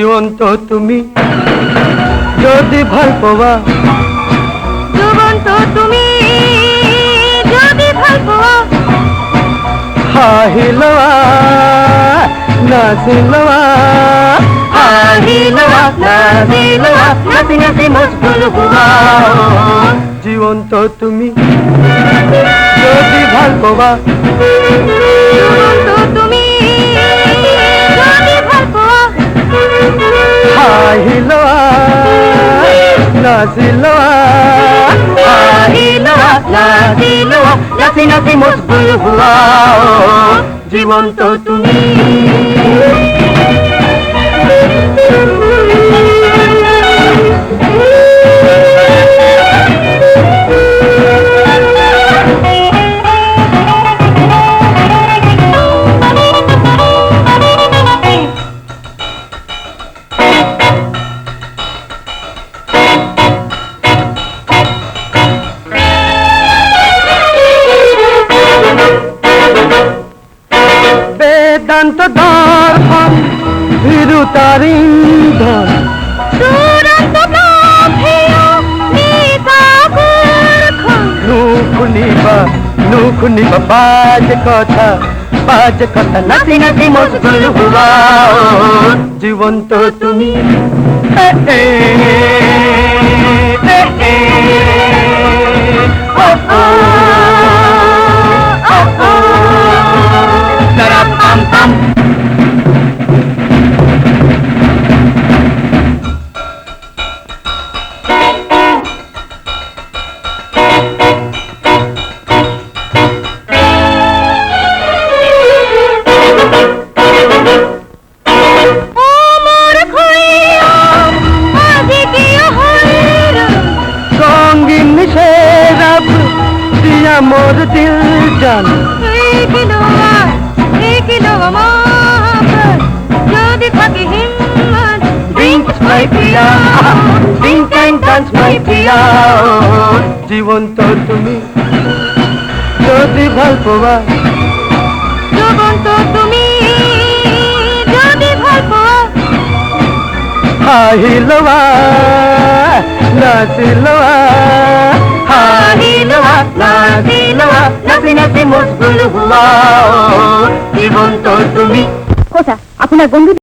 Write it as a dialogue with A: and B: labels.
A: জীবন্ত তুমি যদি ভাল পাবা
B: জীবন্ত তুমি যদি ভাল পাবা
A: হাহিলবা নাচিলবা হাহিলবা নাচিলবা নাচি নাচি মজগুল হবা জীবন্ত তুমি যদি ভাল পাবা
B: জীবন্ত তুমি যদি ভাল পাবা
A: হাহিলবা নাচিলবা হাহিলবা নাচিলবা নাচি নাচি মজগুল হবা জীবন্ত তুমি বেদান্ত দর্পণ ভীরুতার ইন্ধন
B: দুরন্ত প্রাভেয় নিতাগুরখন
A: নুখুনিবা বাজ কথা নাচি নাচি মজগুল হবা জীবন্ত তুমি मोर दिल जान
B: যদি থাকে হিম্মত
A: Drink my priya Drink and dance my priya জীবন্ত তুমি যদি ভাল পাবা
B: জীবন্ত তুমি যদি ভাল পাবা
A: হাহিলবা নাচিলবা হাহিলবা নাচিলবা নাচি নাচি মজগুল হবা জীবন্ত তুমি
B: কোথা আপনার বন্ধু